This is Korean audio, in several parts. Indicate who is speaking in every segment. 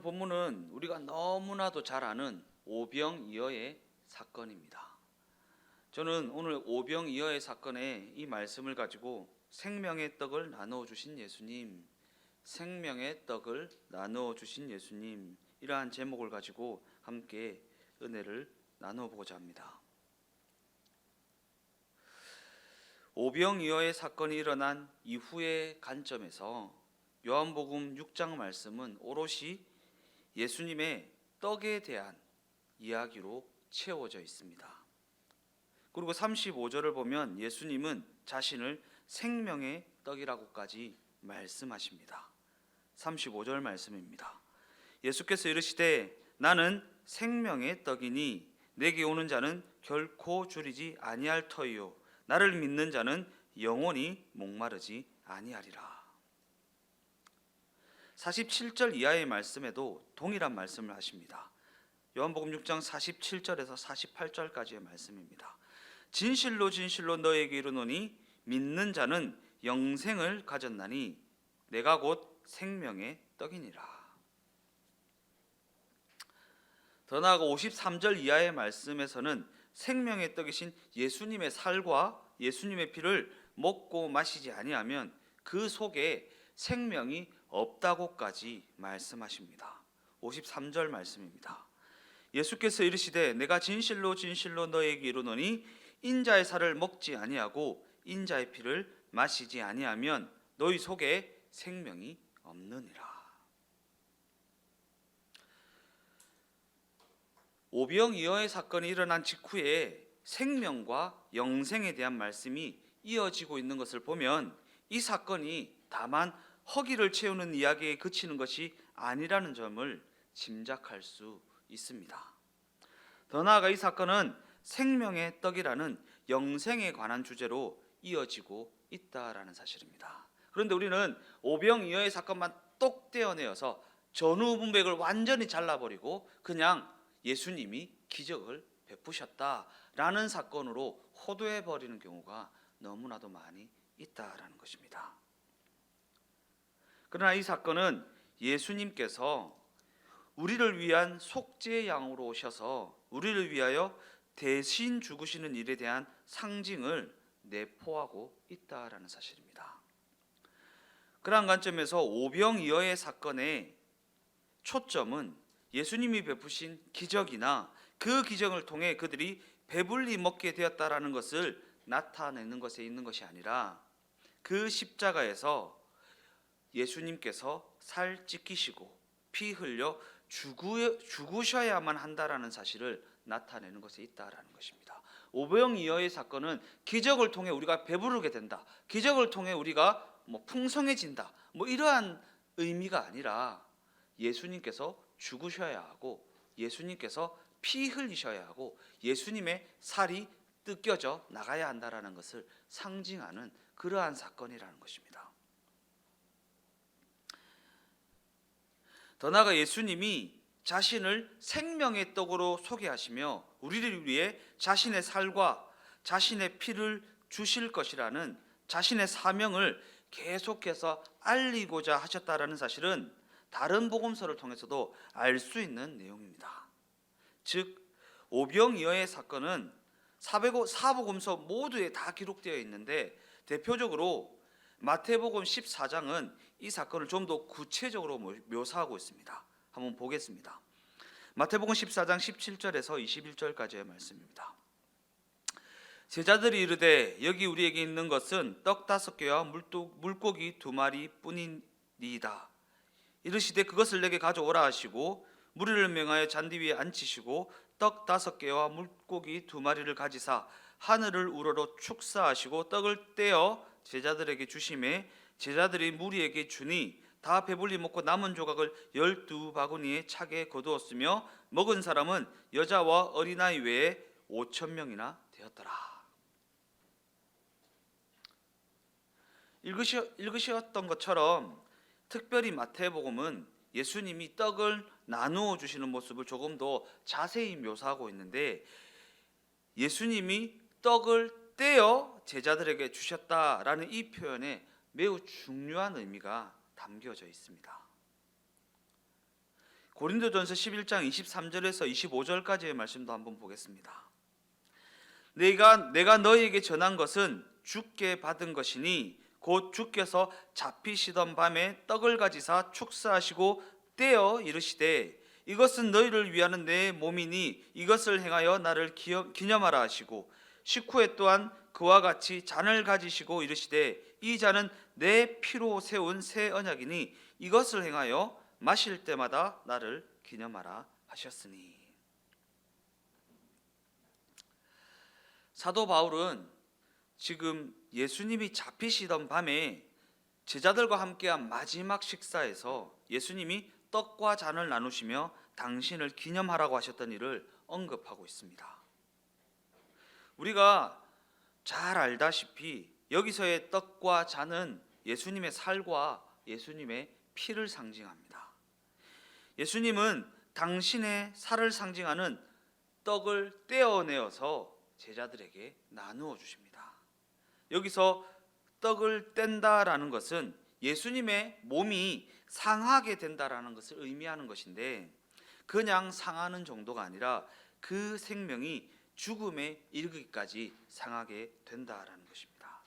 Speaker 1: 본문은 우리가 너무나도 잘 아는 오병이어의 사건입니다. 저는 오늘 오병이어의 사건의 이 말씀을 가지고 생명의 떡을 나누어 주신 예수님, 생명의 떡을 나누어 주신 예수님, 이러한 제목을 가지고 함께 은혜를 나누어 보고자 합니다. 오병이어의 사건이 일어난 이후의 관점에서 요한복음 6장 말씀은 오롯이 예수님의 떡에 대한 이야기로 채워져 있습니다. 그리고 35절을 보면 예수님은 자신을 생명의 떡이라고까지 말씀하십니다. 35절 말씀입니다. 예수께서 이르시되 나는 생명의 떡이니 내게 오는 자는 결코 줄이지 아니할 터이요 나를 믿는 자는 영원히 목마르지 아니하리라. 47절 이하의 말씀에도 동일한 말씀을 하십니다. 요한복음 6장 47절에서 48절까지의 말씀입니다. 진실로 진실로 너에게 이르노니 믿는 자는 영생을 가졌나니 내가 곧 생명의 떡이니라. 더 나아가 53절 이하의 말씀에서는 생명의 떡이신 예수님의 살과 예수님의 피를 먹고 마시지 아니하면 그 속에 생명이 없다고까지 말씀하십니다. 53절 말씀입니다. 예수께서 이르시되 내가 진실로 진실로 너에게 이르노니 인자의 살을 먹지 아니하고 인자의 피를 마시지 아니하면 너희 속에 생명이 없느니라. 오병이어의 사건이 일어난 직후에 생명과 영생에 대한 말씀이 이어지고 있는 것을 보면 이 사건이 다만 허기를 채우는 이야기에 그치는 것이 아니라는 점을 짐작할 수 있습니다. 더 나아가 이 사건은 생명의 떡이라는 영생에 관한 주제로 이어지고 있다라는 사실입니다. 그런데 우리는 오병이어의 사건만 똑 떼어내어서 전후문백을 완전히 잘라버리고 그냥 예수님이 기적을 베푸셨다라는 사건으로 호도해버리는 경우가 너무나도 많이 있다라는 것입니다. 그러나 이 사건은 예수님께서 우리를 위한 속죄의 양으로 오셔서 우리를 위하여 대신 죽으시는 일에 대한 상징을 내포하고 있다라는 사실입니다. 그러한 관점에서 오병이어의 사건의 초점은 예수님이 베푸신 기적이나 그 기적을 통해 그들이 배불리 먹게 되었다라는 것을 나타내는 것에 있는 것이 아니라 그 십자가에서 예수님께서 살 찢기시고 피 흘려 죽으셔야만 한다라는 사실을 나타내는 것에 있다라는 것입니다. 오병이어의 사건은 기적을 통해 우리가 배부르게 된다, 기적을 통해 우리가 풍성해진다, 이러한 의미가 아니라 예수님께서 죽으셔야 하고 예수님께서 피 흘리셔야 하고 예수님의 살이 뜯겨져 나가야 한다라는 것을 상징하는 그러한 사건이라는 것입니다. 더 나아가 예수님이 자신을 생명의 떡으로 소개하시며 우리를 위해 자신의 살과 자신의 피를 주실 것이라는 자신의 사명을 계속해서 알리고자 하셨다라는 사실은 다른 복음서를 통해서도 알 수 있는 내용입니다. 즉 오병이어의 사건은 사복음서 모두에 다 기록되어 있는데 대표적으로 마태복음 14장은 이 사건을 좀 더 구체적으로 묘사하고 있습니다. 한번 보겠습니다. 마태복음 14장 17절에서 21절까지의 말씀입니다. 제자들이 이르되 여기 우리에게 있는 것은 떡 5개와 물고기 2마리 뿐이니이다. 이르시되 그것을 내게 가져오라 하시고 무리를 명하여 잔디 위에 앉히시고 떡 5개와 물고기 2마리를 가지사 하늘을 우러러 축사하시고 떡을 떼어 제자들에게 주시매 제자들이 무리에게 주니 다 배불리 먹고 남은 조각을 12바구니에 차게 거두었으며 먹은 사람은 여자와 어린아이 외에 5,000명이나 되었더라. 읽으셨던 것처럼 특별히 마태복음은 예수님이 떡을 나누어 주시는 모습을 조금 더 자세히 묘사하고 있는데 예수님이 떡을 떼어 제자들에게 주셨다라는 이 표현에 매우 중요한 의미가 담겨져 있습니다. 고린도전서 11장 23절에서 25절까지의 말씀도 한번 보겠습니다. 내가 너희에게 전한 것은 주께 받은 것이니 곧 주께서 잡히시던 밤에 떡을 가지사 축사하시고 떼어 이르시되 이것은 너희를 위하는 내 몸이니 이것을 행하여 나를 기념하라 하시고 식후에 또한 그와 같이 잔을 가지시고 이르시되 이 잔은 내 피로 세운 새 언약이니 이것을 행하여 마실 때마다 나를 기념하라 하셨으니. 사도 바울은 지금 예수님이 잡히시던 밤에 제자들과 함께한 마지막 식사에서 예수님이 떡과 잔을 나누시며 당신을 기념하라고 하셨던 일을 언급하고 있습니다. 우리가 잘 알다시피 여기서의 떡과 잔은 예수님의 살과 예수님의 피를 상징합니다. 예수님은 당신의 살을 상징하는 떡을 떼어내어서 제자들에게 나누어 주십니다. 여기서 떡을 뗀다라는 것은 예수님의 몸이 상하게 된다라는 것을 의미하는 것인데, 그냥 상하는 정도가 아니라 그 생명이 죽음에 이르기까지 상하게 된다라는 것입니다.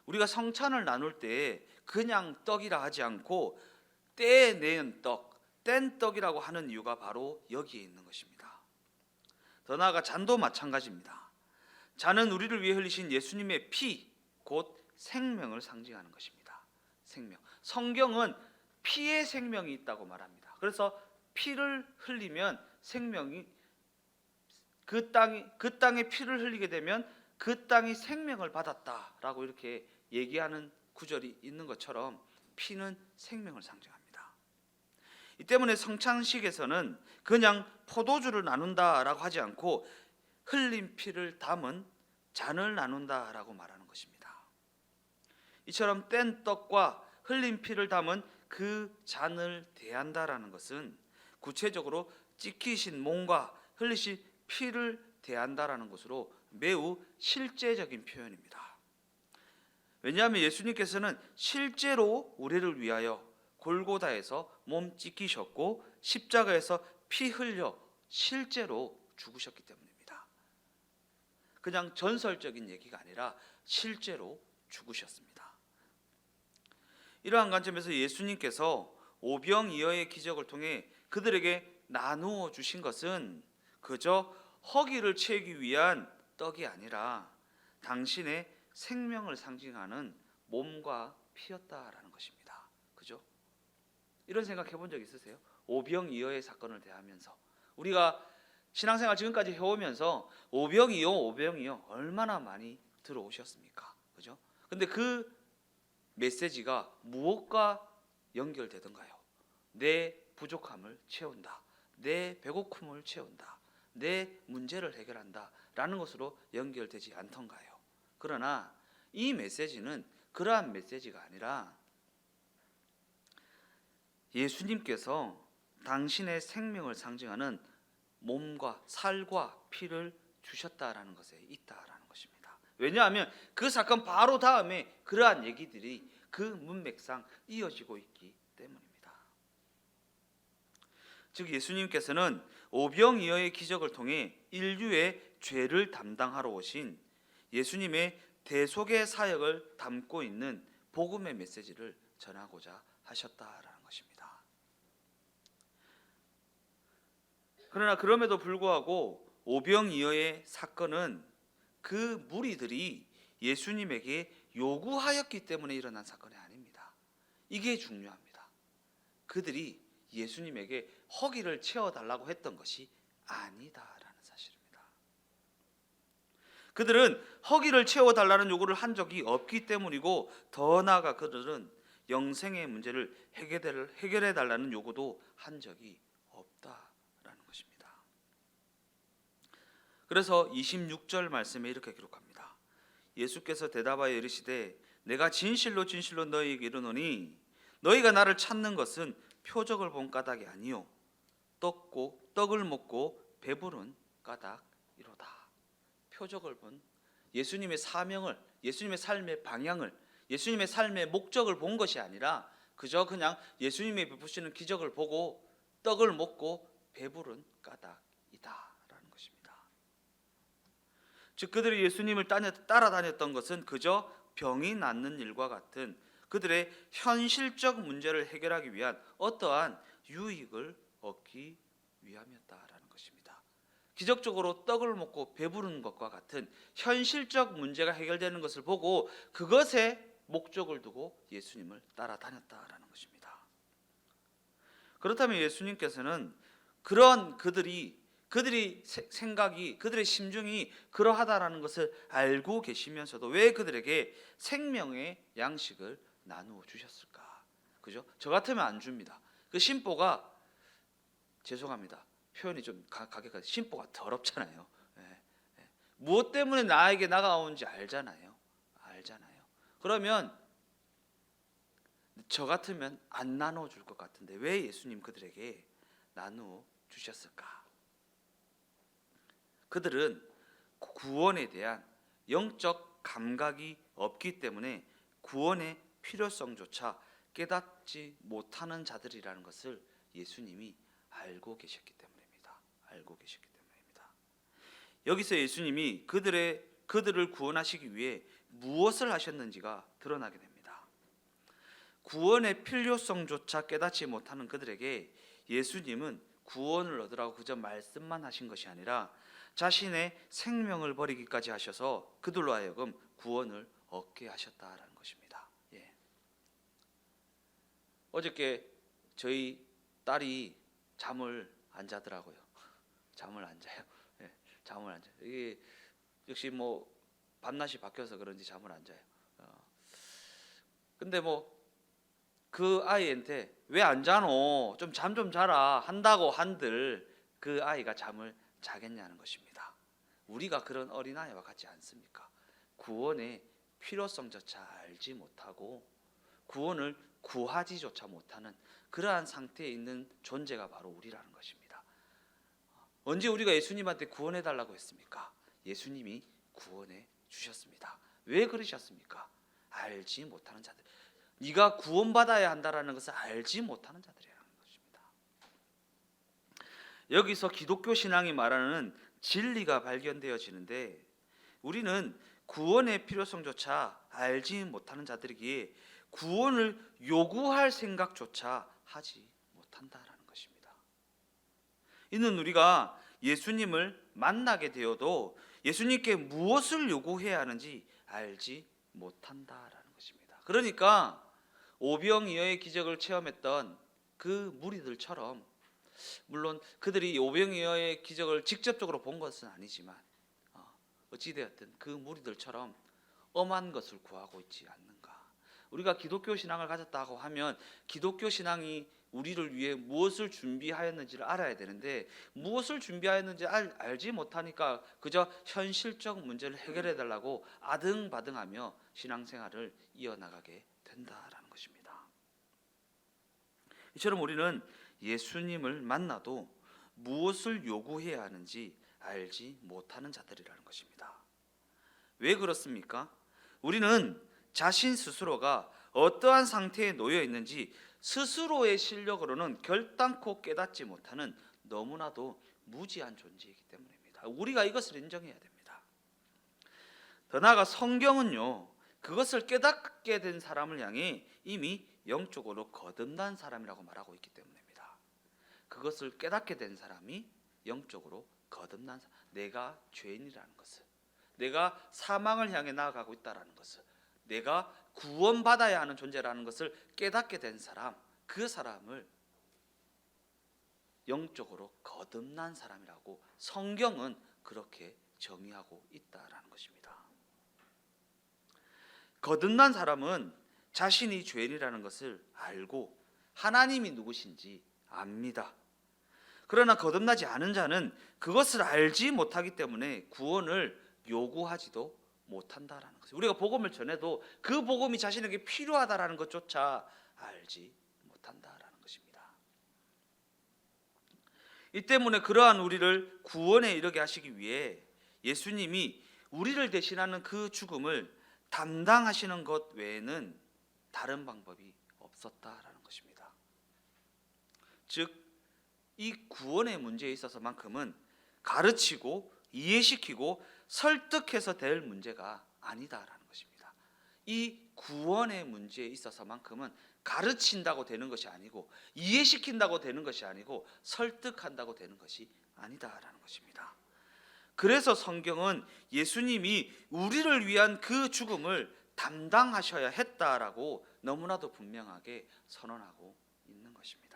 Speaker 1: 우리가 성찬을 나눌 때 그냥 떡이라 하지 않고 떼낸 떡, 뗀 떡이라고 하는 이유가 바로 여기에 있는 것입니다. 더 나아가 잔도 마찬가지입니다. 잔은 우리를 위해 흘리신 예수님의 피, 곧 생명을 상징하는 것입니다. 생명. 성경은 피에 생명이 있다고 말합니다. 그래서 피를 흘리면 생명이 그 땅에 피를 흘리게 되면 그 땅이 생명을 받았다라고 이렇게 얘기하는 구절이 있는 것처럼 피는 생명을 상징합니다. 이 때문에 성찬식에서는 그냥 포도주를 나눈다라고 하지 않고 흘린 피를 담은 잔을 나눈다라고 말하는 것입니다. 이처럼 뗀 떡과 흘린 피를 담은 그 잔을 대한다라는 것은 구체적으로 찢기신 몸과 흘리신 피를 대한다라는 것으로 매우 실제적인 표현입니다. 왜냐하면 예수님께서는 실제로 우리를 위하여 골고다에서 몸 찢기셨고 십자가에서 피 흘려 실제로 죽으셨기 때문입니다. 그냥 전설적인 얘기가 아니라 실제로 죽으셨습니다. 이러한 관점에서 예수님께서 오병이어의 기적을 통해 그들에게 나누어 주신 것은 그저 허기를 채우기 위한 떡이 아니라 당신의 생명을 상징하는 몸과 피였다라는 것입니다. 그죠? 이런 생각 해본 적 있으세요? 오병이어의 사건을 대하면서 우리가 신앙생활 지금까지 해오면서 오병이어 얼마나 많이 들어오셨습니까? 그죠? 근데 그 메시지가 무엇과 연결되던가요? 내 부족함을 채운다, 내 배고픔을 채운다, 내 문제를 해결한다 라는 것으로 연결되지 않던가요? 그러나 이 메시지는 그러한 메시지가 아니라 예수님께서 당신의 생명을 상징하는 몸과 살과 피를 주셨다라는 것에 있다라는 것입니다. 왜냐하면 그 사건 바로 다음에 그러한 얘기들이 그 문맥상 이어지고 있기 때문입니다. 즉 예수님께서는 오병이어의 기적을 통해 인류의 죄를 담당하러 오신 예수님의 대속의 사역을 담고 있는 복음의 메시지를 전하고자 하셨다라는 것입니다. 그러나 그럼에도 불구하고 오병이어의 사건은 그 무리들이 예수님에게 요구하였기 때문에 일어난 사건이 아닙니다. 이게 중요합니다. 그들이 예수님에게 허기를 채워달라고 했던 것이 아니다라는 사실입니다. 그들은 허기를 채워달라는 요구를 한 적이 없기 때문이고, 더 나아가 그들은 영생의 문제를 해결해달라는 요구도 한 적이 없다라는 것입니다. 그래서 26절 말씀에 이렇게 기록합니다. 예수께서 대답하여 이르시되 내가 진실로 진실로 너희에게 이르노니 너희가 나를 찾는 것은 표적을 본 까닭이 아니요 떡을 먹고 배부른 까닭이로다. 표적을 본, 예수님의 사명을, 예수님의 삶의 방향을, 예수님의 삶의 목적을 본 것이 아니라 그냥 예수님이 베푸시는 기적을 보고 떡을 먹고 배부른 까닭이다라는 것입니다. 즉 그들이 예수님을 따라다녔던 것은 그저 병이 낫는 일과 같은 그들의 현실적 문제를 해결하기 위한 어떠한 유익을 얻기 위함이었다라는 것입니다. 기적적으로 떡을 먹고 배부른 것과 같은 현실적 문제가 해결되는 것을 보고 그것에 목적을 두고 예수님을 따라다녔다라는 것입니다. 그렇다면 예수님께서는 그런 그들이 생각이, 그들의 심중이 그러하다라는 것을 알고 계시면서도 왜 그들에게 생명의 양식을 나누어 주셨을까? 그죠? 저 같으면 안 줍니다. 그 심보가, 죄송합니다, 표현이 좀 가격가, 심보가 더럽잖아요. 무엇 때문에 나에게 나가오는지 알잖아요. 그러면 저 같으면 안 나눠 줄 것 같은데 왜 예수님 그들에게 나누어 주셨을까? 그들은 구원에 대한 영적 감각이 없기 때문에 구원의 필요성조차 깨닫지 못하는 자들이라는 것을 예수님이 알고 계셨기 때문입니다. 여기서 예수님이 그들을 구원하시기 위해 무엇을 하셨는지가 드러나게 됩니다. 구원의 필요성조차 깨닫지 못하는 그들에게 예수님은 구원을 얻으라고 그저 말씀만 하신 것이 아니라 자신의 생명을 버리기까지 하셔서 그들로 하여금 구원을 얻게 하셨다라는 것입니다. 어저께 저희 딸이 잠을 안 자더라고요. 잠을 안 자요. 이게 역시 뭐 밤낮이 바뀌어서 그런지 잠을 안 자요. 근데 뭐 그 아이한테 왜 안 자노? 좀 잠 좀 자라 한다고 한들 그 아이가 잠을 자겠냐는 것입니다. 우리가 그런 어린아이와 같지 않습니까? 구원의 필요성조차 알지 못하고 구원을 구하지조차 못하는 그러한 상태에 있는 존재가 바로 우리라는 것입니다. 언제 우리가 예수님한테 구원해달라고 했습니까? 예수님이 구원해 주셨습니다. 왜 그러셨습니까? 알지 못하는 자들, 네가 구원받아야 한다라는 것을 알지 못하는 자들이라는 것입니다. 여기서 기독교 신앙이 말하는 진리가 발견되어지는데 우리는 구원의 필요성조차 알지 못하는 자들이기에 구원을 요구할 생각조차 하지 못한다라는 것입니다. 이는 우리가 예수님을 만나게 되어도 예수님께 무엇을 요구해야 하는지 알지 못한다라는 것입니다. 그러니까 오병이어의 기적을 체험했던 그 무리들처럼, 물론 그들이 오병이어의 기적을 직접적으로 본 것은 아니지만 어찌되었든 그 무리들처럼 엄한 것을 구하고 있지 않는가. 우리가 기독교 신앙을 가졌다고 하면 기독교 신앙이 우리를 위해 무엇을 준비하였는지를 알아야 되는데 무엇을 준비하였는지 알지 못하니까 그저 현실적 문제를 해결해 달라고 아등바등하며 신앙생활을 이어나가게 된다라는 것입니다. 이처럼 우리는 예수님을 만나도 무엇을 요구해야 하는지 알지 못하는 자들이라는 것입니다. 왜 그렇습니까? 우리는 자신 스스로가 어떠한 상태에 놓여 있는지 스스로의 실력으로는 결단코 깨닫지 못하는 너무나도 무지한 존재이기 때문입니다. 우리가 이것을 인정해야 됩니다. 더 나아가 성경은요, 그것을 깨닫게 된 사람을 향해 이미 영적으로 거듭난 사람이라고 말하고 있기 때문입니다. 그것을 깨닫게 된 사람이 영적으로 거듭난 사람, 내가 죄인이라는 것을, 내가 사망을 향해 나아가고 있다는 것을, 내가 구원받아야 하는 존재라는 것을 깨닫게 된 사람, 그 사람을 영적으로 거듭난 사람이라고 성경은 그렇게 정의하고 있다라는 것입니다. 거듭난 사람은 자신이 죄인이라는 것을 알고 하나님이 누구신지 압니다. 그러나 거듭나지 않은 자는 그것을 알지 못하기 때문에 구원을 요구하지도 못한다라는 것입니다. 우리가 복음을 전해도 그 복음이 자신에게 필요하다라는 것조차 알지 못한다라는 것입니다. 이 때문에 그러한 우리를 구원에 이르게 하시기 위해 예수님이 우리를 대신하는 그 죽음을 담당하시는 것 외에는 다른 방법이 썼다라는 것입니다. 즉, 이 구원의 문제에 있어서만큼은 가르치고 이해시키고 설득해서 될 문제가 아니다라는 것입니다. 이 구원의 문제에 있어서만큼은 가르친다고 되는 것이 아니고 이해시킨다고 되는 것이 아니고 설득한다고 되는 것이 아니다라는 것입니다. 그래서 성경은 예수님이 우리를 위한 그 죽음을 담당하셔야 했다라고 너무나도 분명하게 선언하고 있는 것입니다.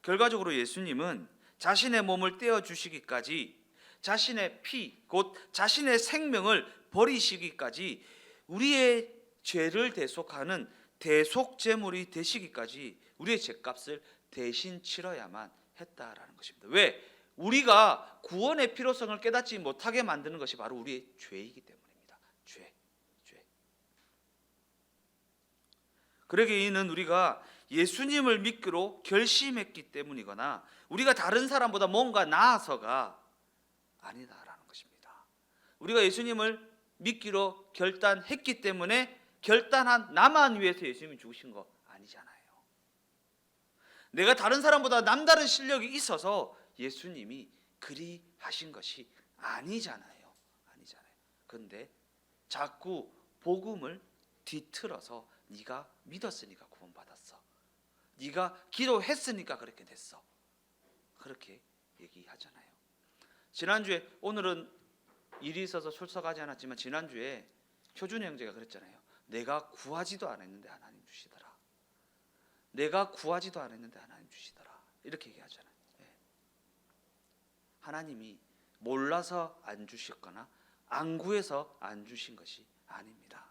Speaker 1: 결과적으로 예수님은 자신의 몸을 떼어 주시기까지, 자신의 피, 곧 자신의 생명을 버리시기까지, 우리의 죄를 대속하는 대속제물이 되시기까지 우리의 죄값을 대신 치러야만 했다라는 것입니다. 왜? 우리가 구원의 필요성을 깨닫지 못하게 만드는 것이 바로 우리의 죄이기 때문입니다. 죄. 그러기에 이는 우리가 예수님을 믿기로 결심했기 때문이거나 우리가 다른 사람보다 뭔가 나아서가 아니다라는 것입니다. 우리가 예수님을 믿기로 결단했기 때문에 결단한 나만 위해서 예수님이 죽으신 거 아니잖아요. 내가 다른 사람보다 남다른 실력이 있어서 예수님이 그리 하신 것이 아니잖아요. 그런데 자꾸 복음을 뒤틀어서 네가 믿었으니까 구원받았어, 네가 기도했으니까 그렇게 됐어, 그렇게 얘기하잖아요. 지난주에, 오늘은 일이 있어서 출석하지 않았지만 지난주에 효준 형제가 그랬잖아요. 내가 구하지도 않았는데 하나님 주시더라. 내가 구하지도 않았는데 하나님 주시더라. 이렇게 얘기하잖아요. 하나님이 몰라서 안 주셨거나 안 구해서 안 주신 것이 아닙니다.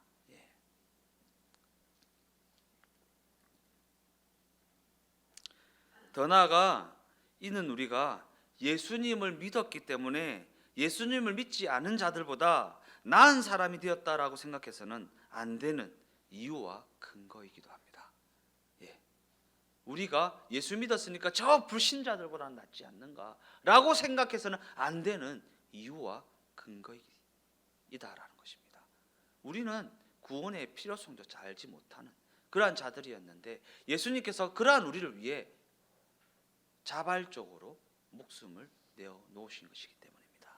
Speaker 1: 더 나아가 이는 우리가 예수님을 믿었기 때문에 예수님을 믿지 않은 자들보다 나은 사람이 되었다라고 생각해서는 안 되는 이유와 근거이기도 합니다. 우리가 예수 믿었으니까 저 불신자들보다 낫지 않는가라고 생각해서는 안 되는 이유와 근거이다라는 것입니다. 우리는 구원의 필요성조차 알지 못하는 그러한 자들이었는데 예수님께서 그러한 우리를 위해 자발적으로 목숨을 내어 놓으신 것이기 때문입니다.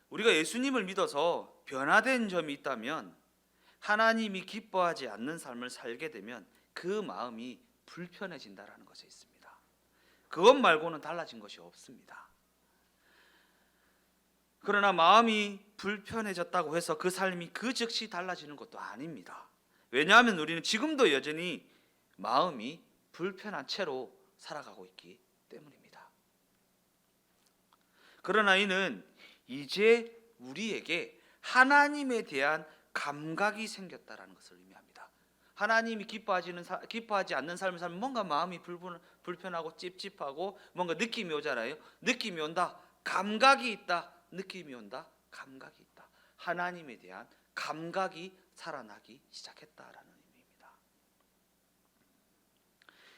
Speaker 1: 우리가 예수님을 믿어서 변화된 점이 있다면, 하나님이 기뻐하지 않는 삶을 살게 되면 그 마음이 불편해진다라는 것에 있습니다. 그것 말고는 달라진 것이 없습니다. 그러나 마음이 불편해졌다고 해서 그 삶이 그 즉시 달라지는 것도 아닙니다. 왜냐하면 우리는 지금도 여전히 마음이 불편한 채로 살아가고 있기 때문입니다. 그러나 이는 이제 우리에게 하나님에 대한 감각이 생겼다라는 것을 의미합니다. 하나님이 기뻐하지 않는 삶을 살면 뭔가 마음이 불편하고 찝찝하고 뭔가 느낌이 오잖아요. 느낌이 온다. 감각이 있다. 느낌이 온다. 감각이 있다. 하나님에 대한 감각이 살아나기 시작했다라는 의미입니다.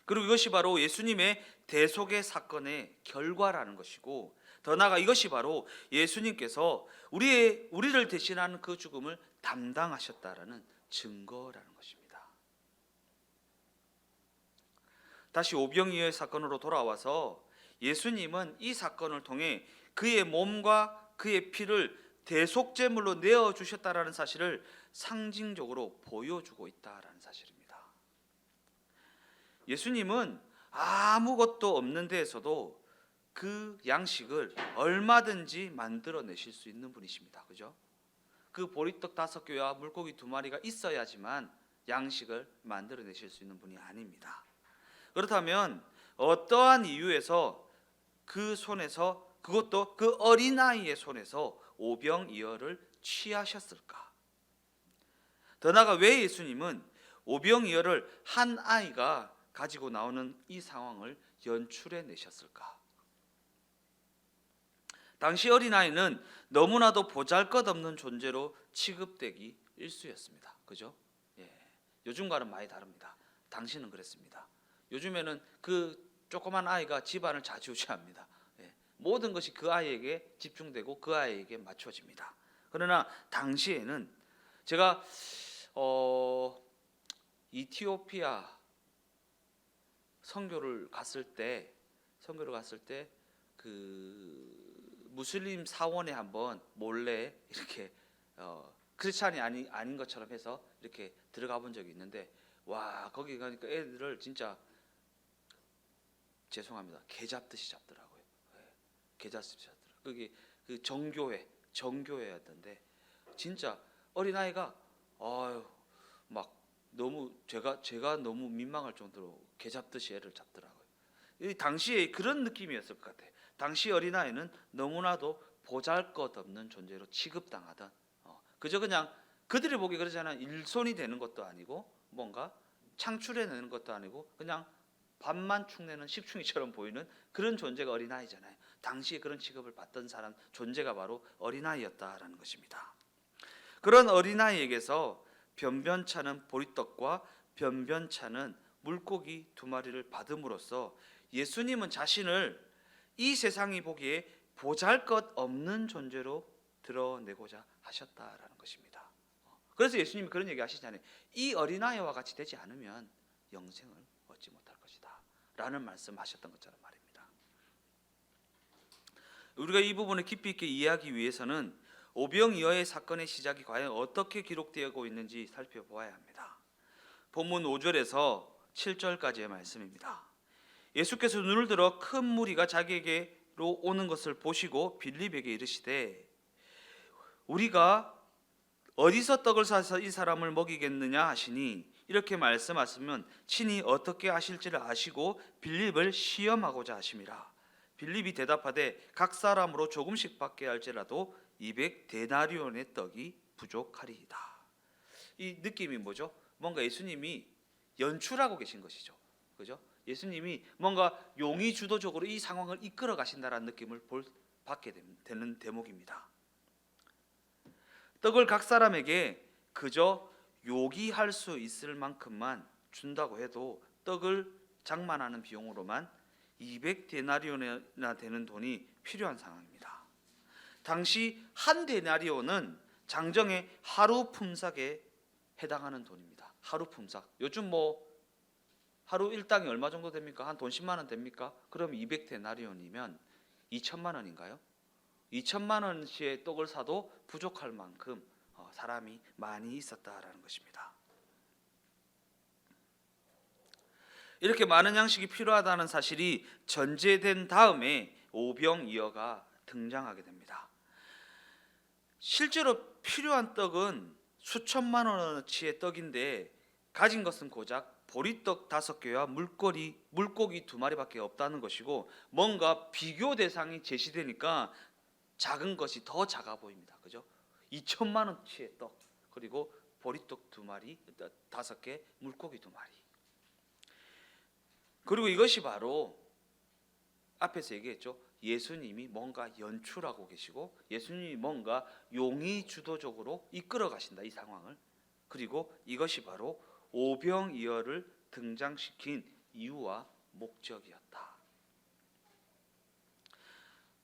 Speaker 1: 그리고 이것이 바로 예수님의 대속의 사건의 결과라는 것이고, 더 나아가 이것이 바로 예수님께서 우리를 대신하는 그 죽음을 담당하셨다라는 증거라는 것입니다. 다시 오병이어의 사건으로 돌아와서 예수님은 이 사건을 통해 그의 몸과 그의 피를 대속제물로 내어주셨다라는 사실을 상징적으로 보여주고 있다라는 사실입니다. 예수님은 아무것도 없는 데에서도 그 양식을 얼마든지 만들어내실 수 있는 분이십니다. 그죠? 그 보리떡 5개와 물고기 2마리가 있어야지만 양식을 만들어내실 수 있는 분이 아닙니다. 그렇다면 어떠한 이유에서 그 손에서, 그것도 그 어린아이의 손에서 오병이어를 취하셨을까? 더 나아가 왜 예수님은 오병이어를 한 아이가 가지고 나오는 이 상황을 연출해 내셨을까? 당시 어린아이는 너무나도 보잘것없는 존재로 취급되기 일쑤였습니다. 그죠? 요즘과는 많이 다릅니다. 당시는 그랬습니다. 요즘에는 그 조그만 아이가 집안을 좌지우지합니다. 모든 것이 그 아이에게 집중되고 그 아이에게 맞춰집니다. 그러나 당시에는 제가 이티오피아 선교를 갔을 때 그 무슬림 사원에 한번 몰래 이렇게 크리스찬이 아닌 것처럼 해서 이렇게 들어가 본 적이 있는데, 와, 거기 가니까 애들을 진짜, 죄송합니다, 개 잡듯이 잡더라고요. 개 잡듯이 잡더라고요. 거기 그 정교회였던데 진짜 어린아이가 막 너무 제가 너무 민망할 정도로 개 잡듯이 애를 잡더라고요. 이 당시에 그런 느낌이었을 것 같아요. 당시 어린아이는 너무나도 보잘것없는 존재로 취급당하던, 그저 그냥 그들이 보기 그러잖아요. 일손이 되는 것도 아니고 뭔가 창출해내는 것도 아니고 그냥 밥만 축내는 식충이처럼 보이는 그런 존재가 어린아이잖아요. 당시에 그런 취급을 받던 사람 존재가 바로 어린아이였다라는 것입니다. 그런 어린아이에게서 변변찮은 보리떡과 변변찮은 물고기 2마리를 받음으로써 예수님은 자신을 이 세상이 보기에 보잘것없는 존재로 드러내고자 하셨다라는 것입니다. 그래서 예수님이 그런 얘기 하시잖아요. 이 어린아이와 같이 되지 않으면 영생을 얻지 못할 것이다 라는 말씀하셨던 것처럼 말입니다. 우리가 이 부분을 깊이 있게 이해하기 위해서는 오병이어의 사건의 시작이 과연 어떻게 기록되고 있는지 살펴보아야 합니다. 본문 5절에서 7절까지의 말씀입니다. 예수께서 눈을 들어 큰 무리가 자기에게로 오는 것을 보시고 빌립에게 이르시되 우리가 어디서 떡을 사서 이 사람을 먹이겠느냐 하시니, 이렇게 말씀하시면 친히 어떻게 하실지를 아시고 빌립을 시험하고자 하심이라. 빌립이 대답하되 각 사람으로 조금씩 받게 할지라도 200데나리온의 떡이 부족하리이다. 이 느낌이 뭐죠? 뭔가 예수님이 연출하고 계신 것이죠. 그죠? 예수님이 뭔가 용의 주도적으로 이 상황을 이끌어 가신다라는 느낌을 받게 되는 대목입니다. 떡을 각 사람에게 그저 요기할 수 있을 만큼만 준다고 해도 떡을 장만하는 비용으로만 200데나리온이나 되는 돈이 필요한 상황입니다. 당시 한 데나리온은 장정의 하루 품삯에 해당하는 돈입니다. 하루 품삯. 요즘 하루 일당이 얼마 정도 됩니까? 한 돈 10만 원 됩니까? 그럼 200데나리온이면 2천만 원인가요? 2천만 원치의 떡을 사도 부족할 만큼 사람이 많이 있었다라는 것입니다. 이렇게 많은 양식이 필요하다는 사실이 전제된 다음에 오병이어가 등장하게 됩니다. 실제로 필요한 떡은 수천만 원어치의 떡인데 가진 것은 고작 보리떡 5개와 물고기 2마리밖에 없다는 것이고, 뭔가 비교 대상이 제시되니까 작은 것이 더 작아 보입니다. 그죠? 2천만 원치의 떡, 그리고 보리떡 2마리, 5개, 물고기 2마리. 그리고 이것이 바로 앞에서 얘기했죠. 예수님이 뭔가 연출하고 계시고 예수님이 뭔가 용의 주도적으로 이끌어 가신다, 이 상황을. 그리고 이것이 바로 오병이어를 등장시킨 이유와 목적이었다.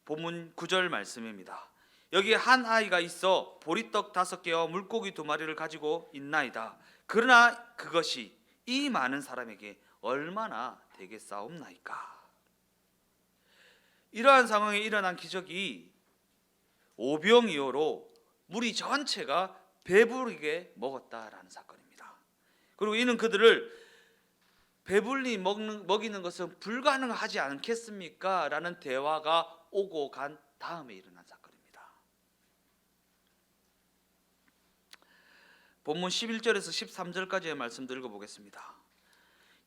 Speaker 1: 본문 9절 말씀입니다. 여기에 한 아이가 있어 보리떡 5개와 물고기 2마리를 가지고 있나이다. 그러나 그것이 이 많은 사람에게 얼마나 되겠사옵나이까. 이러한 상황에 일어난 기적이 오병이어로 무리 전체가 배부르게 먹었다라는 사건입니다. 그리고 이는 그들을 배불리 먹이는 것은 불가능하지 않겠습니까? 라는 대화가 오고 간 다음에 일어난 사건입니다. 본문 11절에서 13절까지의 말씀들 읽어보겠습니다.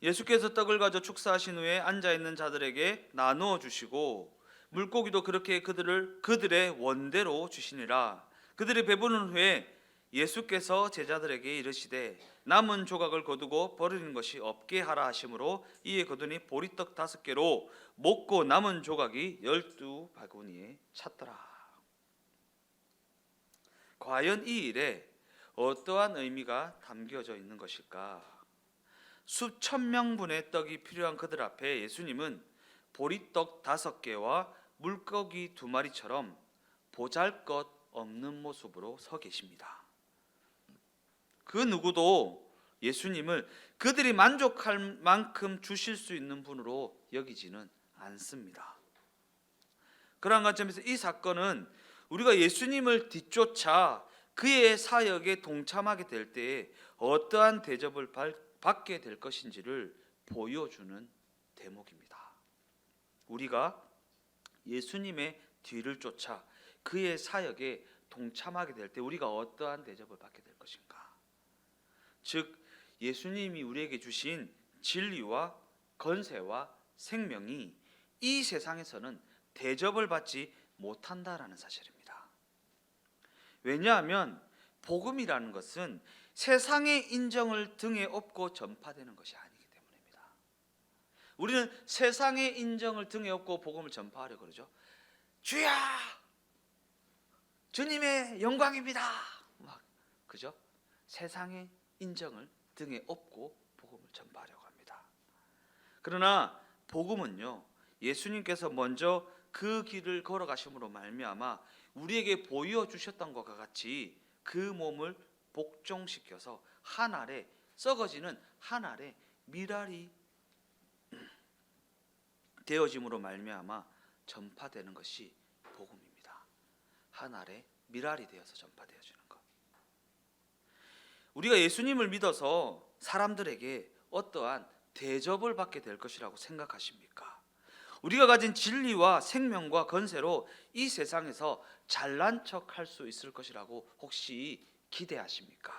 Speaker 1: 예수께서 떡을 가져 축사하신 후에 앉아있는 자들에게 나누어 주시고 물고기도 그렇게 그들의 원대로 주시니라. 그들이 배부른 후에 예수께서 제자들에게 이르시되 남은 조각을 거두고 버리는 것이 없게 하라 하심으로 이에 거두니 보리떡 5개로 먹고 남은 조각이 12바구니에 찼더라. 과연 이 일에 어떠한 의미가 담겨져 있는 것일까? 수천 명분의 떡이 필요한 그들 앞에 예수님은 보리떡 5개와 물고기 2마리처럼 보잘것없는 모습으로 서 계십니다. 그 누구도 예수님을 그들이 만족할 만큼 주실 수 있는 분으로 여기지는 않습니다. 그러한 관점에서 이 사건은 우리가 예수님을 뒤쫓아 그의 사역에 동참하게 될 때에 어떠한 대접을 받게 될 것인지를 보여주는 대목입니다. 우리가 예수님의 뒤를 쫓아 그의 사역에 동참하게 될 때 우리가 어떠한 대접을 받게 될 것인가? 즉 예수님이 우리에게 주신 진리와 건세와 생명이 이 세상에서는 대접을 받지 못한다라는 사실입니다. 왜냐하면 복음이라는 것은 세상의 인정을 등에 업고 전파되는 것이 아니기 때문입니다. 우리는 세상의 인정을 등에 업고 복음을 전파하려고 그러죠. 주야, 주님의 영광입니다. 막 그죠? 세상의 인정을 등에 업고 복음을 전파하려고 합니다. 그러나 복음은요, 예수님께서 먼저 그 길을 걸어가심으로 말미암아 우리에게 보여주셨던 것과 같이 그 몸을 복종시켜서 한 알에 썩어지는 한 알에 미랄이 되어짐으로 말미암아 전파되는 것이 복음입니다. 한 알에 미랄이 되어서 전파되어지는 것. 우리가 예수님을 믿어서 사람들에게 어떠한 대접을 받게 될 것이라고 생각하십니까? 우리가 가진 진리와 생명과 건세로 이 세상에서 잘난 척할 수 있을 것이라고 혹시 기대하십니까?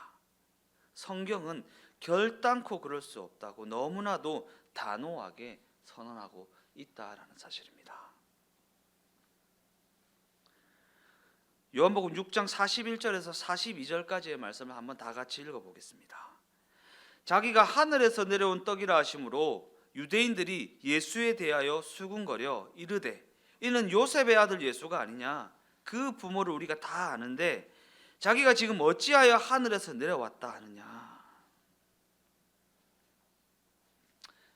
Speaker 1: 성경은 결단코 그럴 수 없다고 너무나도 단호하게 선언하고 있다라는 사실입니다. 요한복음 6장 41절에서 42절까지의 말씀을 한번 다 같이 읽어보겠습니다. 자기가 하늘에서 내려온 떡이라 하심으로 유대인들이 예수에 대하여 수군거려 이르되 이는 요셉의 아들 예수가 아니냐. 그 부모를 우리가 다 아는데 자기가 지금 어찌하여 하늘에서 내려왔다 하느냐.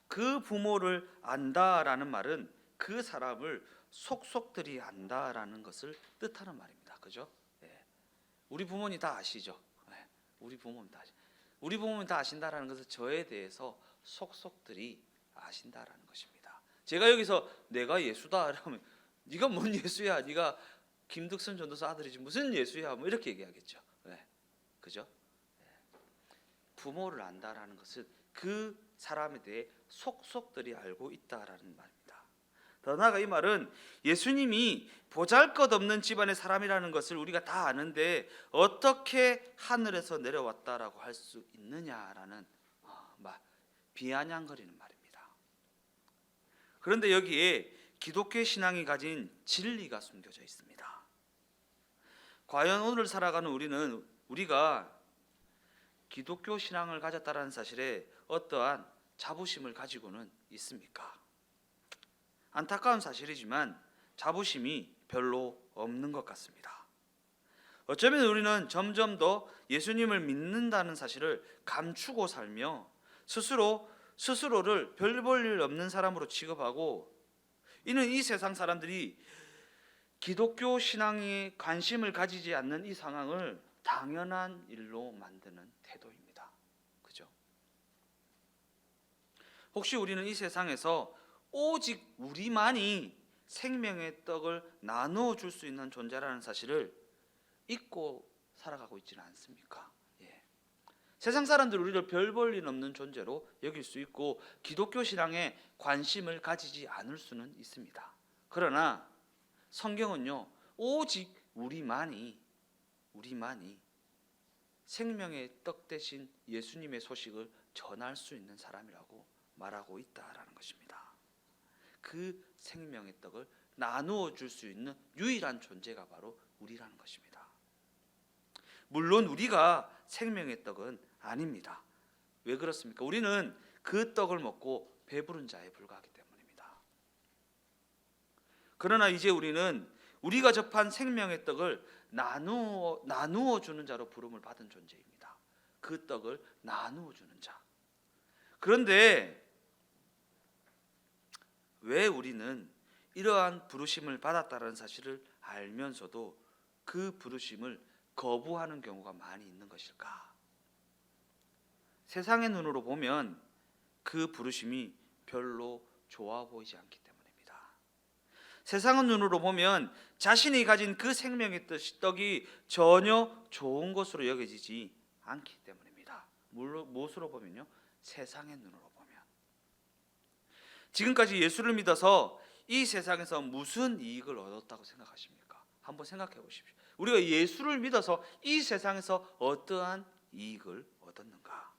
Speaker 1: 그 부모를 안다라는 말은 그 사람을 속속들이 안다라는 것을 뜻하는 말입니다. 그죠? 예. 우리 부모님 다 아시죠? 예. 우리 부모님 다 아신다라는 것은 저에 대해서 속속들이 아신다라는 것입니다. 제가 여기서 내가 예수다 이러면 네가 뭔 예수야? 네가 김득선 전도사 아들이지 무슨 예수야? 뭐 이렇게 얘기하겠죠. 네. 그죠? 네. 부모를 안다라는 것은 그 사람에 대해 속속들이 알고 있다라는 말입니다. 더 나아가 이 말은 예수님이 보잘것없는 집안의 사람이라는 것을 우리가 다 아는데 어떻게 하늘에서 내려왔다라고 할 수 있느냐라는 비아냥거리는 말입니다. 그런데 여기에 기독교 신앙이 가진 진리가 숨겨져 있습니다. 과연 오늘 살아가는 우리가 기독교 신앙을 가졌다는 사실에 어떠한 자부심을 가지고는 있습니까? 안타까운 사실이지만 자부심이 별로 없는 것 같습니다. 어쩌면 우리는 점점 더 예수님을 믿는다는 사실을 감추고 살며 스스로를 별 볼 일 없는 사람으로 취급하고 이는 이 세상 사람들이 기독교 신앙에 관심을 가지지 않는 이 상황을 당연한 일로 만드는 태도입니다. 그죠? 혹시 우리는 이 세상에서 오직 우리만이 생명의 떡을 나누어 줄 수 있는 존재라는 사실을 잊고 살아가고 있지는 않습니까? 예. 세상 사람들 우리를 별 볼 일 없는 존재로 여길 수 있고 기독교 신앙에 관심을 가지지 않을 수는 있습니다. 그러나 성경은요, 오직 우리만이 생명의 떡 대신 예수님의 소식을 전할 수 있는 사람이라고 말하고 있다라는 것입니다. 그 생명의 떡을 나누어 줄 수 있는 유일한 존재가 바로 우리라는 것입니다. 물론 우리가 생명의 떡은 아닙니다. 왜 그렇습니까? 우리는 그 떡을 먹고 배부른 자에 불과하기 때문입니다. 그러나 이제 우리는 우리가 접한 생명의 떡을 나누어 주는 자로 부름을 받은 존재입니다. 그 떡을 나누어 주는 자. 그런데 왜 우리는 이러한 부르심을 받았다는 사실을 알면서도 그 부르심을 거부하는 경우가 많이 있는 것일까? 세상의 눈으로 보면 그 부르심이 별로 좋아 보이지 않기 때문입니다. 세상의 눈으로 보면 자신이 가진 그 생명의 떡이 전혀 좋은 것으로 여겨지지 않기 때문입니다. 무엇으로 보면요? 세상의 눈으로 보면. 지금까지 예수를 믿어서 이 세상에서 무슨 이익을 얻었다고 생각하십니까? 한번 생각해 보십시오. 우리가 예수를 믿어서 이 세상에서 어떠한 이익을 얻었는가?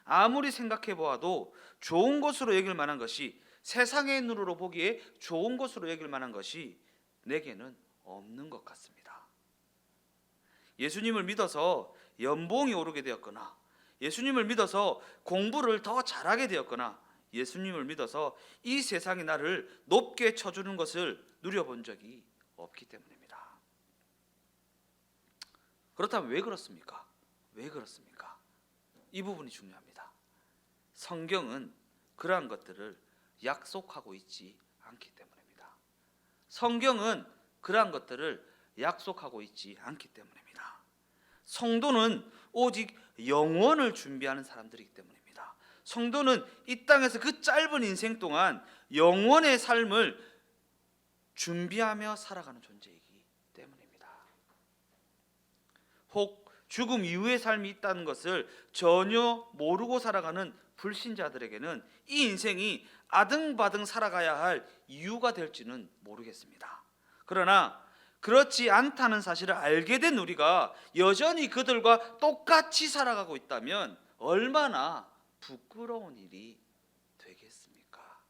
Speaker 1: 아무리 생각해 보아도 좋은 것으로 여길 만한 것이, 세상의 눈으로 보기에 좋은 것으로 여길 만한 것이 내게는 없는 것 같습니다. 예수님을 믿어서 연봉이 오르게 되었거나, 예수님을 믿어서 공부를 더 잘하게 되었거나, 예수님을 믿어서 이 세상이 나를 높게 쳐주는 것을 누려본 적이 없기 때문입니다. 그렇다면 왜 그렇습니까? 왜 그렇습니까? 이 부분이 중요합니다. 성경은 그러한 것들을 약속하고 있지 않기 때문입니다. 성경은 그러한 것들을 약속하고 있지 않기 때문입니다. 성도는 오직 영원을 준비하는 사람들이기 때문입니다. 성도는 이 땅에서 그 짧은 인생 동안 영원의 삶을 준비하며 살아가는 존재이기 때문입니다. 혹 죽음 이후의 삶이 있다는 것을 전혀 모르고 살아가는 불신자들에게는 이 인생이 아등바등 살아가야 할 이유가 될지는 모르겠습니다. 그러나 그렇지 않다는 사실을 알게 된 우리가 여전히 그들과 똑같이 살아가고 있다면 얼마나 부끄러운 일이 되겠습니까?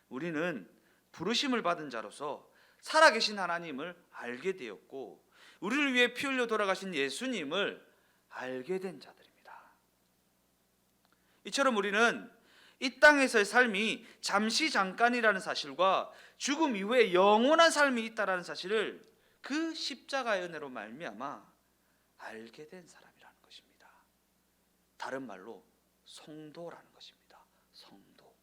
Speaker 1: 우리는 부르심을 받은 자로서 살아계신 하나님을 알게 되었고, 우리를 위해 피 흘려 돌아가신 예수님을 알게 된 자들입니다. 이처럼 우리는 이 땅에서의 삶이 잠시 잠깐이라는 사실과 죽음 이후에 영원한 삶이 있다라는 사실을 그 십자가의 은혜로 말미암아 알게 된 사람이라는 것입니다. 다른 말로 성도라는 것입니다. 성도.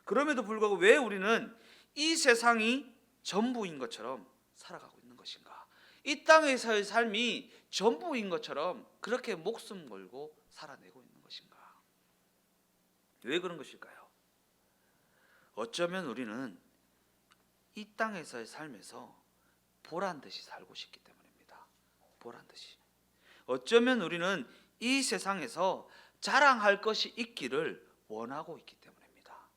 Speaker 1: 그럼에도 불구하고 왜 우리는 이 세상이 전부인 것처럼 살아가고 있는 것인가? 이 땅에서의 삶이 전부인 것처럼 그렇게 목숨 걸고 살아내고 있는 것인가? 왜 그런 것일까요? 어쩌면 우리는 이 땅에서의 삶에서 보란 듯이 살고 싶기 때문입니다. 보란 듯이. 어쩌면 우리는 이 세상에서 자랑할 것이 있기를 원하고 있기 때문입니다.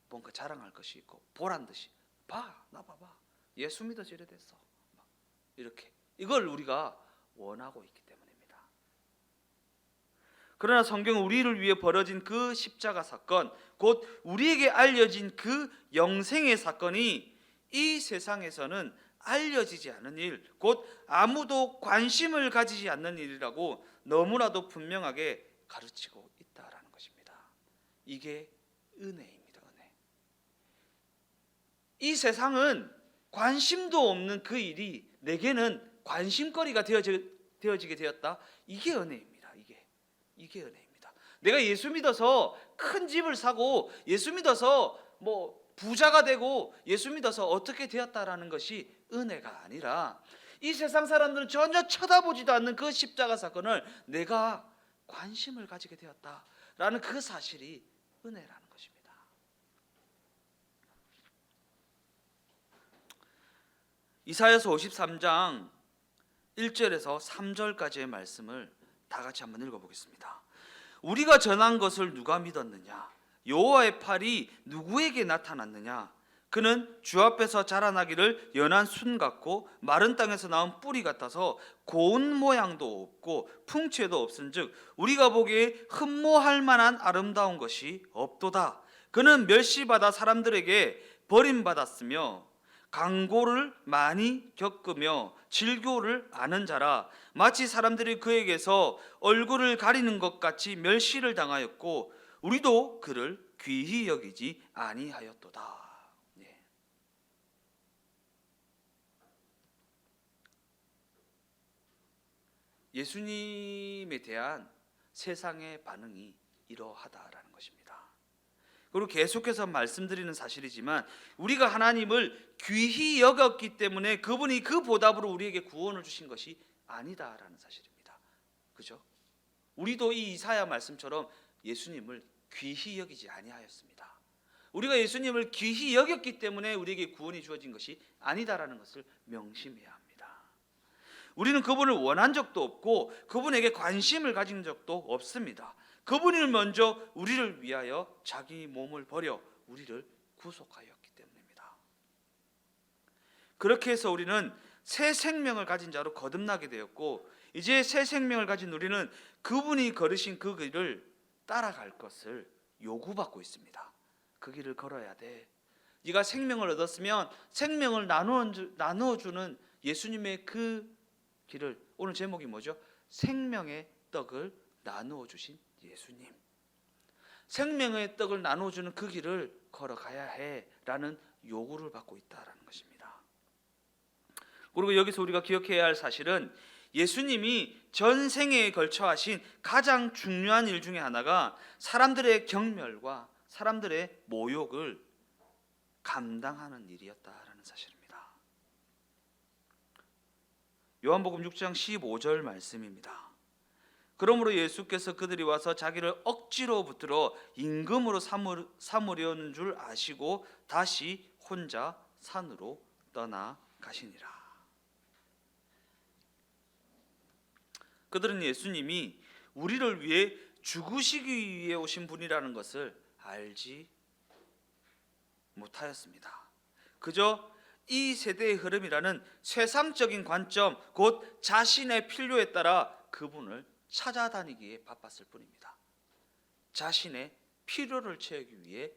Speaker 1: 뭔가 자랑할 것이 있고 보란 듯이, 나 봐봐, 예수 믿어서 이래 됐어, 이렇게 이걸 우리가 원하고 있기 때문입니다. 그러나 성경은 우리를 위해 벌어진 그 십자가 사건, 곧 우리에게 알려진 그 영생의 사건이 이 세상에서는 알려지지 않은 일, 곧 아무도 관심을 가지지 않는 일이라고 너무나도 분명하게 가르치고 있다라는 것입니다. 이게 은혜입니다. 은혜. 이 세상은 관심도 없는 그 일이 내게는 관심거리가 되어지게 되었다. 이게 은혜입니다. 이게 은혜입니다. 내가 예수 믿어서 큰 집을 사고 예수 믿어서 부자가 되고 예수 믿어서 어떻게 되었다라는 것이 은혜가 아니라, 이 세상 사람들은 전혀 쳐다보지도 않는 그 십자가 사건을 내가 관심을 가지게 되었다라는 그 사실이 은혜라는 것입니다. 이사야서 53장 1절에서 3절까지의 말씀을 다 같이 한번 읽어보겠습니다. 우리가 전한 것을 누가 믿었느냐? 여호와의 팔이 누구에게 나타났느냐? 그는 주 앞에서 자라나기를 연한 순 같고 마른 땅에서 나온 뿌리 같아서 고운 모양도 없고 풍채도 없은즉 우리가 보기에 흠모할 만한 아름다운 것이 없도다. 그는 멸시받아 사람들에게 버림받았으며 강고를 많이 겪으며 질고를 아는 자라. 마치 사람들이 그에게서 얼굴을 가리는 것 같이 멸시를 당하였고 우리도 그를 귀히 여기지 아니하였도다. 예수님에 대한 세상의 반응이 이러하다라는 것입니다. 그리고 계속해서 말씀드리는 사실이지만 우리가 하나님을 귀히 여겼기 때문에 그분이 그 보답으로 우리에게 구원을 주신 것이 아니다라는 사실입니다. 그죠? 우리도 이 이사야 말씀처럼 예수님을 귀히 여기지 아니하였습니다. 우리가 예수님을 귀히 여겼기 때문에 우리에게 구원이 주어진 것이 아니다라는 것을 명심해야 합니다. 우리는 그분을 원한 적도 없고 그분에게 관심을 가진 적도 없습니다. 그분이 먼저 우리를 위하여 자기 몸을 버려 우리를 구속하였기 때문입니다. 그렇게 해서 우리는 새 생명을 가진 자로 거듭나게 되었고, 이제 새 생명을 가진 우리는 그분이 걸으신 그 길을 따라갈 것을 요구받고 있습니다. 그 길을 걸어야 돼. 네가 생명을 얻었으면 생명을 나누어주는 예수님의 그 길을, 오늘 제목이 뭐죠? 생명의 떡을 나누어 주신 예수님. 생명의 떡을 나누어 주는 그 길을 걸어가야 해라는 요구를 받고 있다라는 것입니다. 그리고 여기서 우리가 기억해야 할 사실은 예수님이 전생에 걸쳐 하신 가장 중요한 일 중에 하나가 사람들의 경멸과 사람들의 모욕을 감당하는 일이었다라는 사실입니다. 요한복음 6장 15절 말씀입니다. 그러므로 예수께서 그들이 와서 자기를 억지로 붙들어 임금으로 삼으려는 줄 아시고 다시 혼자 산으로 떠나가시니라. 그들은 예수님이 우리를 위해 죽으시기 위해 오신 분이라는 것을 알지 못하였습니다. 그저 이 세대의 흐름이라는 세상적인 관점, 곧 자신의 필요에 따라 그분을 찾아다니기에 바빴을 뿐입니다. 자신의 필요를 채우기 위해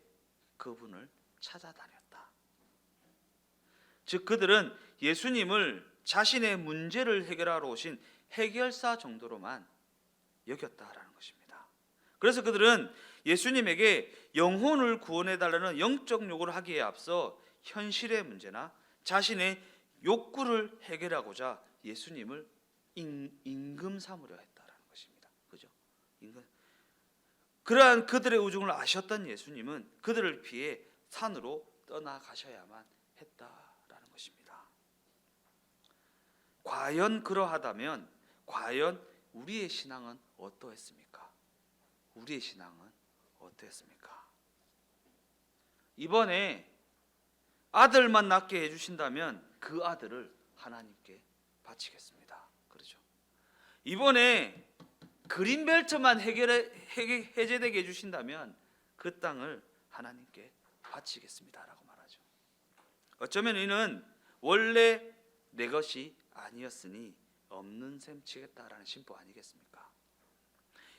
Speaker 1: 그분을 찾아다녔다. 즉 그들은 예수님을 자신의 문제를 해결하러 오신 해결사 정도로만 여겼다라는 것입니다. 그래서 그들은 예수님에게 영혼을 구원해달라는 영적 요구를 하기에 앞서 현실의 문제나 자신의 욕구를 해결하고자 예수님을 임금 삼으려 했다라는 것입니다. 그죠? 임금. 그러한 그들의 우중을 아셨던 예수님은 그들을 피해 산으로 떠나가셔야만 했다라는 것입니다. 과연 그러하다면 과연 우리의 신앙은 어떠했습니까? 우리의 신앙은 어떠했습니까? 이번에 아들만 낳게 해주신다면 그 아들을 하나님께 바치겠습니다. 그렇죠? 이번에 그린벨트만 해제되게 해주신다면 그 땅을 하나님께 바치겠습니다라고 말하죠. 어쩌면 이는 원래 내 것이 아니었으니 없는 셈 치겠다라는 심보 아니겠습니까?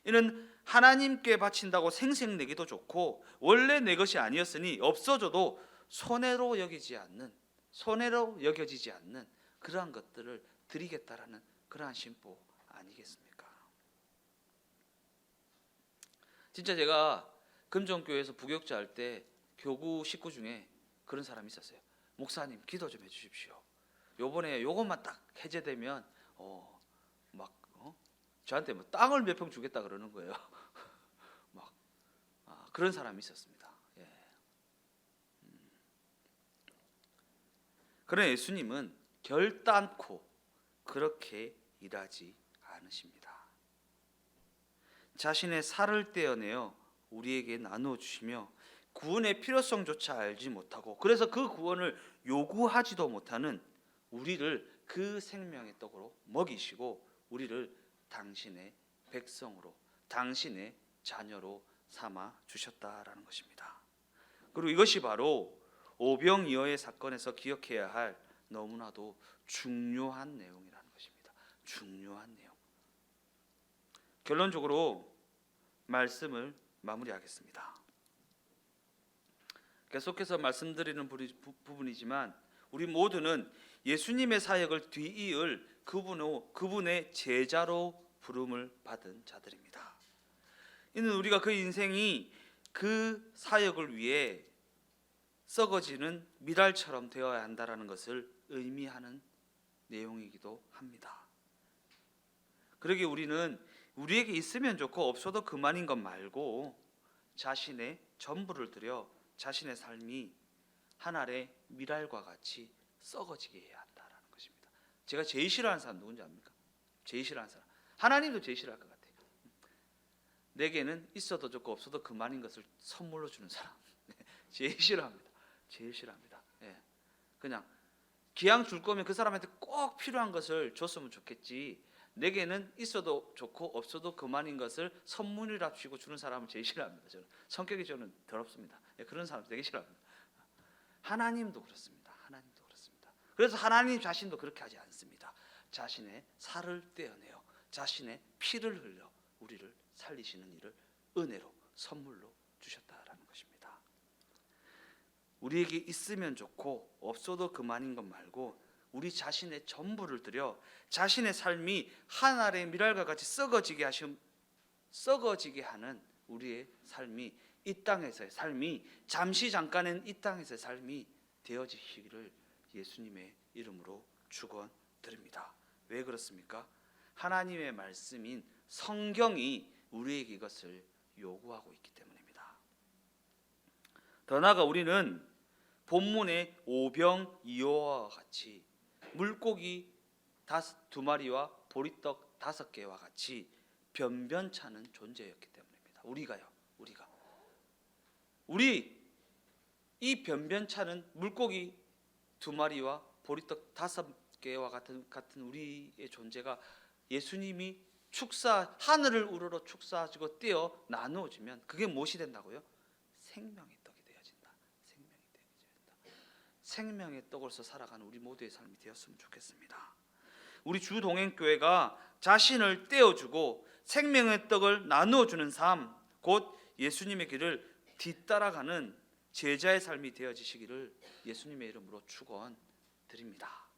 Speaker 1: 이는 하나님께 바친다고 생색내기도 좋고 원래 내 것이 아니었으니 없어져도 손해로 여겨지지 않는 그러한 것들을 드리겠다라는 그러한 심보 아니겠습니까? 진짜 제가 금정교회에서 부교육자 할 때 교구 식구 중에 그런 사람이 있었어요. 목사님 기도 좀 해주십시오. 요번에 요것만 딱 해제되면 저한테 뭐 땅을 몇 평 주겠다 그러는 거예요. 그런 사람이 있었습니다. 예. 그러나 예수님은 결단코 그렇게 일하지 않으십니다. 자신의 살을 떼어내어 우리에게 나누어 주시며 구원의 필요성조차 알지 못하고 그래서 그 구원을 요구하지도 못하는 우리를 그 생명의 떡으로 먹이시고 우리를 당신의 백성으로 당신의 자녀로 삼아 주셨다라는 것입니다. 그리고 이것이 바로 오병이어의 사건에서 기억해야 할 너무나도 중요한 내용이라는 것입니다. 중요한 내용. 결론적으로 말씀을 마무리하겠습니다. 계속해서 말씀드리는 부분이지만 우리 모두는 예수님의 사역을 뒤이을 그분의 제자로 부름을 받은 자들입니다. 이는 우리가 그 인생이 그 사역을 위해 썩어지는 미랄처럼 되어야 한다는 것을 의미하는 내용이기도 합니다. 그러기에 우리는 우리에게 있으면 좋고 없어도 그만인 것 말고 자신의 전부를 들여 자신의 삶이 한 알의 미랄과 같이 썩어지게 해야 한다는 것입니다. 제가 제일 싫어하는 사람 누군지 압니까? 제일 싫어하는 사람 하나님도 제일 싫어할 것 같아요. 내게는 있어도 좋고 없어도 그만인 것을 선물로 주는 사람 제일 싫어합니다. 제일 싫어합니다. 예. 그냥 기왕 줄 거면 그 사람한테 꼭 필요한 것을 줬으면 좋겠지, 내게는 있어도 좋고 없어도 그만인 것을 선물이랍시고 주는 사람을 제일 싫어합니다. 저는 성격이 저는 더럽습니다. 예, 그런 사람 되게 싫어합니다. 하나님도 그렇습니다. 하나님도 그렇습니다. 그래서 하나님 자신도 그렇게 하지 않습니다. 자신의 살을 떼어내어 자신의 피를 흘려 우리를 살리시는 일을 은혜로 선물로 주셨다라는 것입니다. 우리에게 있으면 좋고 없어도 그만인 것 말고 우리 자신의 전부를 들여 자신의 삶이 한 알의 밀알과 같이 썩어지게 하는 우리의 삶이, 이 땅에서의 삶이, 잠시 잠깐은 이 땅에서의 삶이 되어지시기를 예수님의 이름으로 축원드립니다. 왜 그렇습니까? 하나님의 말씀인 성경이 우리에게 이것을 요구하고 있기 때문입니다. 더 나아가 우리는 본문의 오병이어와 같이 물고기 2마리와 보리떡 5개와 같이 변변찮은 존재였기 때문입니다. 우리 이 변변찮은 물고기 2마리와 보리떡 5개와 같은 우리의 존재가 예수님이 하늘을 우러러 축사하시고 떼어 나누어지면 그게 무엇이 된다고요? 생명의 떡이 되어진다. 생명의 떡으로서 살아가는 우리 모두의 삶이 되었으면 좋겠습니다. 우리 주동행교회가 자신을 떼어주고 생명의 떡을 나누어주는 삶, 곧 예수님의 길을 뒤따라가는 제자의 삶이 되어지시기를 예수님의 이름으로 축원드립니다.